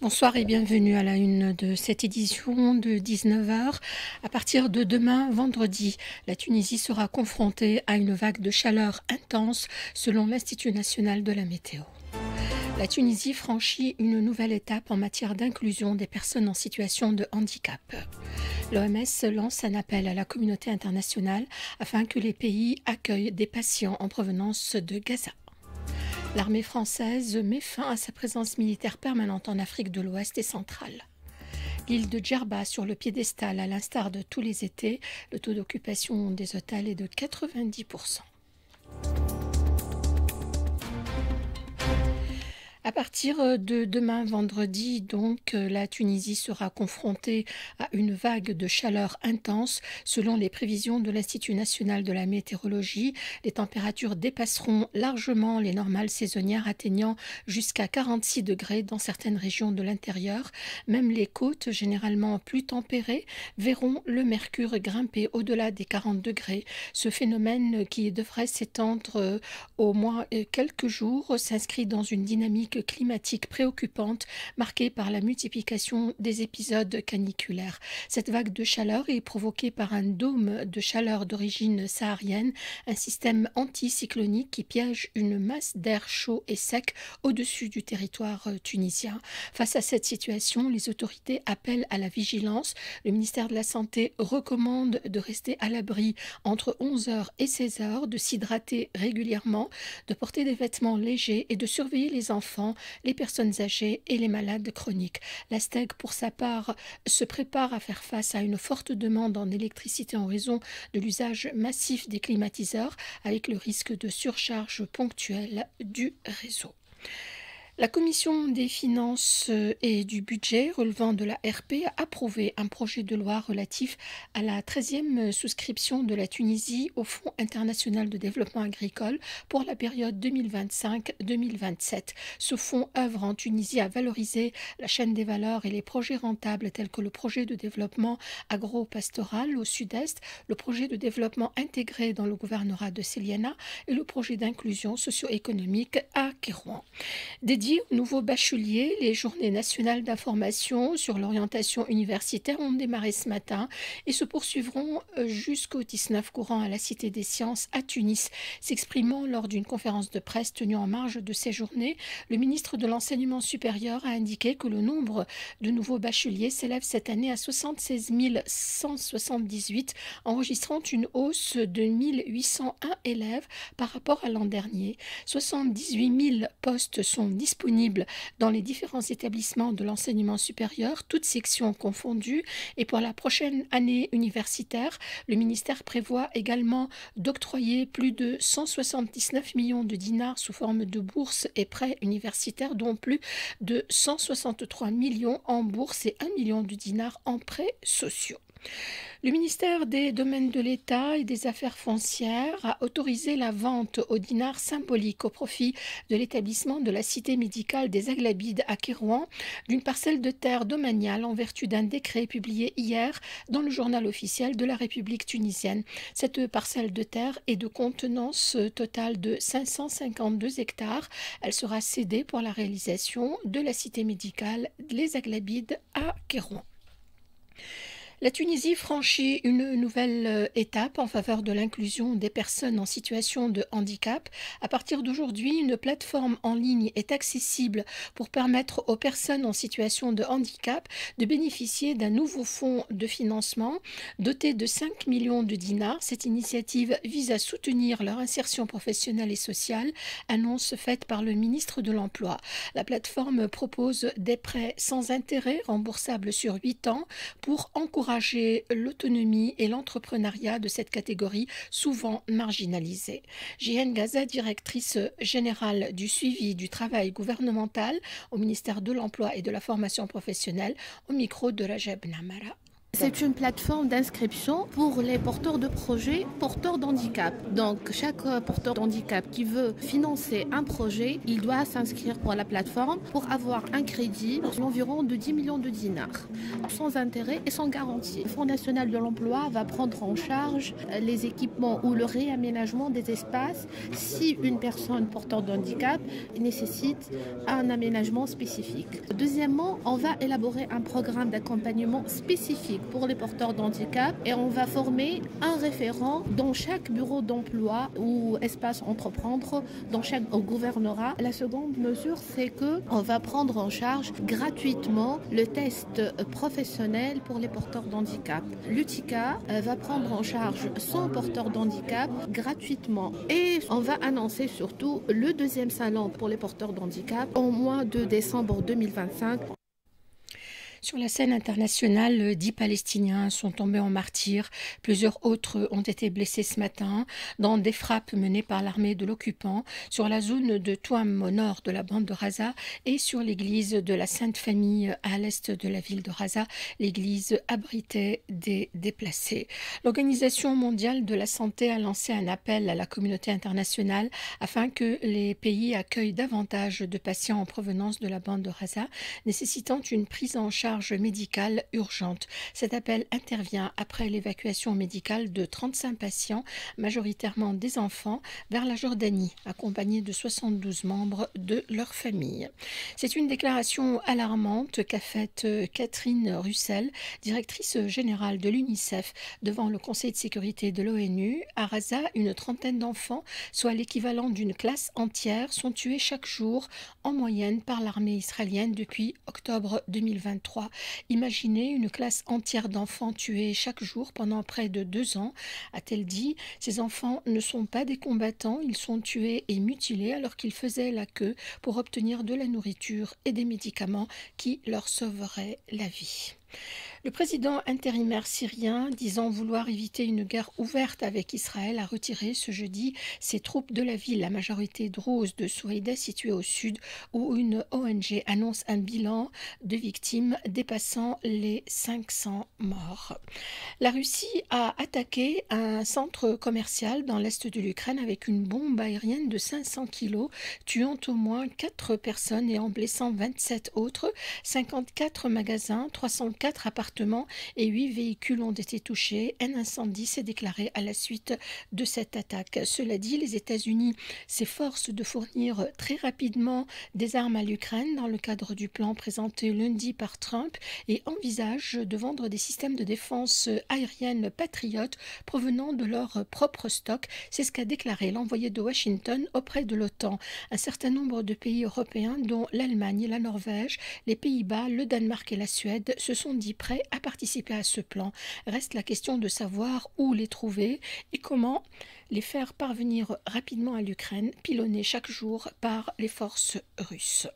Bonsoir et bienvenue à la une de cette édition de 19 heures. À partir de demain, vendredi, la Tunisie sera confrontée à une vague de chaleur intense selon l'Institut national de la météo. La Tunisie franchit une nouvelle étape en matière d'inclusion des personnes en situation de handicap. L'OMS lance un appel à la communauté internationale afin que les pays accueillent des patients en provenance de Gaza. L'armée française met fin à sa présence militaire permanente en Afrique de l'Ouest et centrale. L'île de Djerba sur le piédestal, à l'instar de tous les étés, le taux d'occupation des hôtels est de 90%. À partir de demain vendredi, donc, la Tunisie sera confrontée à une vague de chaleur intense. Selon les prévisions de l'Institut national de la météorologie, les températures dépasseront largement les normales saisonnières, atteignant jusqu'à 46 degrés dans certaines régions de l'intérieur. Même les côtes, généralement plus tempérées, verront le mercure grimper au-delà des 40 degrés. Ce phénomène, qui devrait s'étendre au moins quelques jours, s'inscrit dans une dynamique climatique préoccupante marquée par la multiplication des épisodes caniculaires. Cette vague de chaleur est provoquée par un dôme de chaleur d'origine saharienne, un système anticyclonique qui piège une masse d'air chaud et sec au-dessus du territoire tunisien. Face à cette situation, les autorités appellent à la vigilance. Le ministère de la Santé recommande de rester à l'abri entre 11 heures et 16 heures, de s'hydrater régulièrement, de porter des vêtements légers et de surveiller les enfants, les personnes âgées et les malades chroniques. L'Asteg, pour sa part, se prépare à faire face à une forte demande en électricité en raison de l'usage massif des climatiseurs, avec le risque de surcharge ponctuelle du réseau. La Commission des finances et du budget relevant de la RP a approuvé un projet de loi relatif à la 13e souscription de la Tunisie au Fonds international de développement agricole pour la période 2025-2027. Ce fonds œuvre en Tunisie à valoriser la chaîne des valeurs et les projets rentables tels que le projet de développement agro-pastoral au sud-est, le projet de développement intégré dans le gouvernorat de Séliana et le projet d'inclusion socio-économique à Kérouan. Dédié aux nouveaux bacheliers, les journées nationales d'information sur l'orientation universitaire ont démarré ce matin et se poursuivront jusqu'au 19 courant à la Cité des Sciences à Tunis. S'exprimant lors d'une conférence de presse tenue en marge de ces journées, le ministre de l'Enseignement supérieur a indiqué que le nombre de nouveaux bacheliers s'élève cette année à 76 178, enregistrant une hausse de 1801 élèves par rapport à l'an dernier. 78 000 postes sont disponibles dans les différents établissements de l'enseignement supérieur, toutes sections confondues. Et pour la prochaine année universitaire, le ministère prévoit également d'octroyer plus de 179 millions de dinars sous forme de bourses et prêts universitaires, dont plus de 163 millions en bourses et 1 million de dinars en prêts sociaux. Le ministère des Domaines de l'État et des Affaires foncières a autorisé la vente au dinar symbolique au profit de l'établissement de la cité médicale des Aghlabides à Kérouan d'une parcelle de terre domaniale en vertu d'un décret publié hier dans le journal officiel de la République tunisienne. Cette parcelle de terre est de contenance totale de 552 hectares. Elle sera cédée pour la réalisation de la cité médicale Les Aghlabides à Kérouan. La Tunisie franchit une nouvelle étape en faveur de l'inclusion des personnes en situation de handicap. À partir d'aujourd'hui, une plateforme en ligne est accessible pour permettre aux personnes en situation de handicap de bénéficier d'un nouveau fonds de financement doté de 5 millions de dinars. Cette initiative vise à soutenir leur insertion professionnelle et sociale, annonce faite par le ministre de l'Emploi. La plateforme propose des prêts sans intérêt remboursables sur 8 ans pour encourager l'autonomie et l'entrepreneuriat de cette catégorie souvent marginalisée. Jihen Gaza, directrice générale du suivi du travail gouvernemental au ministère de l'Emploi et de la formation professionnelle, au micro de Rajab Namara. C'est une plateforme d'inscription pour les porteurs de projets, porteurs d'handicap. Donc chaque porteur d'handicap qui veut financer un projet, il doit s'inscrire pour la plateforme pour avoir un crédit d'environ de 10 millions de dinars, sans intérêt et sans garantie. Le Fonds national de l'emploi va prendre en charge les équipements ou le réaménagement des espaces si une personne porteur de handicap nécessite un aménagement spécifique. Deuxièmement, on va élaborer un programme d'accompagnement spécifique pour les porteurs de handicap et on va former un référent dans chaque bureau d'emploi ou espace entreprendre, dans chaque gouvernorat. La seconde mesure, c'est qu'on va prendre en charge gratuitement le test professionnel pour les porteurs de handicap. L'UTICA va prendre en charge 100 porteurs de handicap gratuitement et on va annoncer surtout le deuxième salon pour les porteurs de handicap au mois de décembre 2025. Sur la scène internationale, 10 Palestiniens sont tombés en martyrs. Plusieurs autres ont été blessés ce matin dans des frappes menées par l'armée de l'occupant sur la zone de Touam au nord de la bande de Raza et sur l'église de la Sainte Famille à l'est de la ville de Raza. L'église abritait des déplacés. L'Organisation mondiale de la santé a lancé un appel à la communauté internationale afin que les pays accueillent davantage de patients en provenance de la bande de Raza nécessitant une prise en charge médicale urgente. Cet appel intervient après l'évacuation médicale de 35 patients, majoritairement des enfants, vers la Jordanie, accompagnés de 72 membres de leur famille. C'est une déclaration alarmante qu'a faite Catherine Russell, directrice générale de l'UNICEF, devant le Conseil de sécurité de l'ONU. À Raza, une trentaine d'enfants, soit l'équivalent d'une classe entière, sont tués chaque jour en moyenne par l'armée israélienne depuis octobre 2023. Imaginez une classe entière d'enfants tués chaque jour pendant près de 2 ans, a-t-elle dit. Ces enfants ne sont pas des combattants, ils sont tués et mutilés alors qu'ils faisaient la queue pour obtenir de la nourriture et des médicaments qui leur sauveraient la vie. Le président intérimaire syrien, disant vouloir éviter une guerre ouverte avec Israël, a retiré ce jeudi ses troupes de la ville, la majorité druze de Souaïda, située au sud, où une ONG annonce un bilan de victimes dépassant les 500 morts. La Russie a attaqué un centre commercial dans l'est de l'Ukraine avec une bombe aérienne de 500 kilos, tuant au moins 4 personnes et en blessant 27 autres. 54 magasins, 304 appartements et 8 véhicules ont été touchés. Un incendie s'est déclaré à la suite de cette attaque. Cela dit, les États-Unis s'efforcent de fournir très rapidement des armes à l'Ukraine dans le cadre du plan présenté lundi par Trump et envisagent de vendre des systèmes de défense aérienne Patriot provenant de leur propre stock. C'est ce qu'a déclaré l'envoyé de Washington auprès de l'OTAN. Un certain nombre de pays européens, dont l'Allemagne, la Norvège, les Pays-Bas, le Danemark et la Suède, se sont dit prêts à participer à ce plan. Reste la question de savoir où les trouver et comment les faire parvenir rapidement à l'Ukraine, pilonnés chaque jour par les forces russes.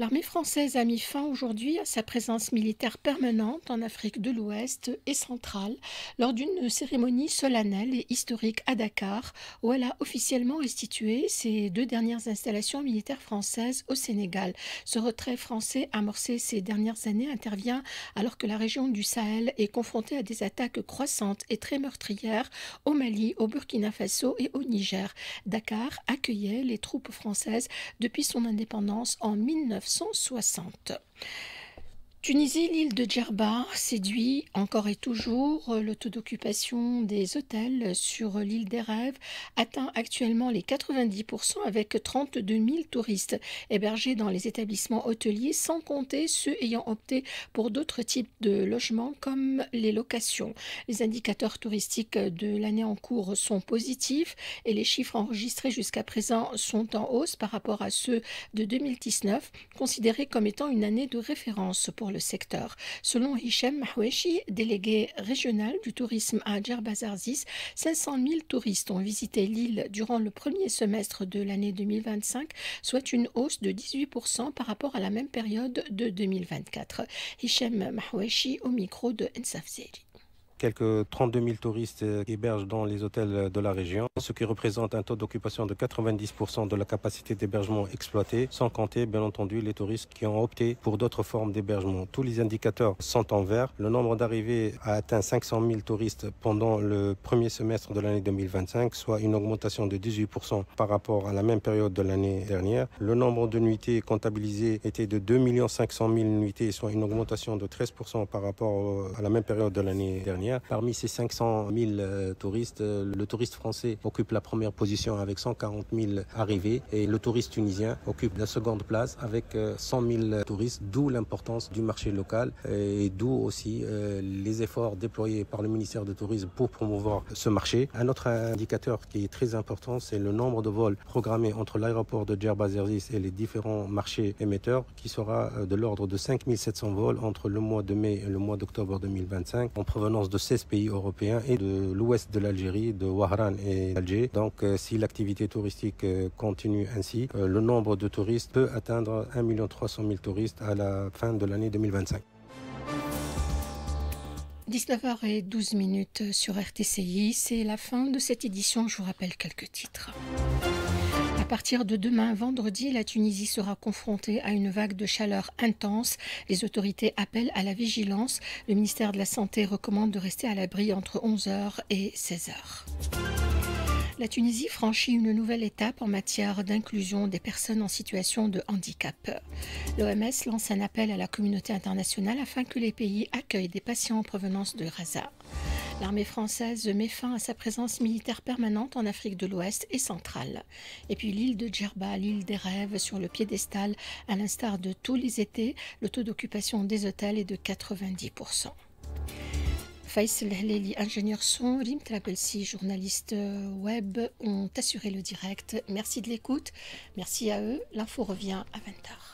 L'armée française a mis fin aujourd'hui à sa présence militaire permanente en Afrique de l'Ouest et centrale lors d'une cérémonie solennelle et historique à Dakar où elle a officiellement restitué ses 2 dernières installations militaires françaises au Sénégal. Ce retrait français amorcé ces dernières années intervient alors que la région du Sahel est confrontée à des attaques croissantes et très meurtrières au Mali, au Burkina Faso et au Niger. Dakar accueillait les troupes françaises depuis son indépendance en 1960. Tunisie, l'île de Djerba séduit encore et toujours. Le taux d'occupation des hôtels sur l'île des Rêves atteint actuellement les 90% avec 32 000 touristes hébergés dans les établissements hôteliers, sans compter ceux ayant opté pour d'autres types de logements comme les locations. Les indicateurs touristiques de l'année en cours sont positifs et les chiffres enregistrés jusqu'à présent sont en hausse par rapport à ceux de 2019, considérés comme étant une année de référence pour le secteur. Selon Hichem Mahweshi, délégué régional du tourisme à Djerba-Zarzis, 500 000 touristes ont visité l'île durant le premier semestre de l'année 2025, soit une hausse de 18% par rapport à la même période de 2024. Hichem Mahweshi au micro de Ensaf Zeri. quelques 32 000 touristes qui hébergent dans les hôtels de la région, ce qui représente un taux d'occupation de 90% de la capacité d'hébergement exploitée, sans compter bien entendu les touristes qui ont opté pour d'autres formes d'hébergement. Tous les indicateurs sont en vert. Le nombre d'arrivées a atteint 500 000 touristes pendant le premier semestre de l'année 2025, soit une augmentation de 18% par rapport à la même période de l'année dernière. Le nombre de nuitées comptabilisées était de 2 500 000 nuitées, soit une augmentation de 13% par rapport à la même période de l'année dernière. Parmi ces 500 000 touristes, le touriste français occupe la première position avec 140 000 arrivées et le touriste tunisien occupe la seconde place avec 100 000 touristes, d'où l'importance du marché local et d'où aussi les efforts déployés par le ministère du Tourisme pour promouvoir ce marché. Un autre indicateur qui est très important, c'est le nombre de vols programmés entre l'aéroport de Djerba Zerzis et les différents marchés émetteurs qui sera de l'ordre de 5 700 vols entre le mois de mai et le mois d'octobre 2025 en provenance de 16 pays européens et de l'ouest de l'Algérie, de Wahran et d'Alger. Donc si l'activité touristique continue ainsi, le nombre de touristes peut atteindre 1 300 000 touristes à la fin de l'année 2025. 19h12 sur RTCI, c'est la fin de cette édition. Je vous rappelle quelques titres. À partir de demain, vendredi, la Tunisie sera confrontée à une vague de chaleur intense. Les autorités appellent à la vigilance. Le ministère de la Santé recommande de rester à l'abri entre 11h et 16h. La Tunisie franchit une nouvelle étape en matière d'inclusion des personnes en situation de handicap. L'OMS lance un appel à la communauté internationale afin que les pays accueillent des patients en provenance de Gaza. L'armée française met fin à sa présence militaire permanente en Afrique de l'Ouest et centrale. Et puis l'île de Djerba, l'île des rêves, sur le piédestal, à l'instar de tous les étés, le taux d'occupation des hôtels est de 90%. Faisal Heleli, ingénieur son, Rim Trabelsi, journaliste web, ont assuré le direct. Merci de l'écoute. Merci à eux. L'info revient à 20h.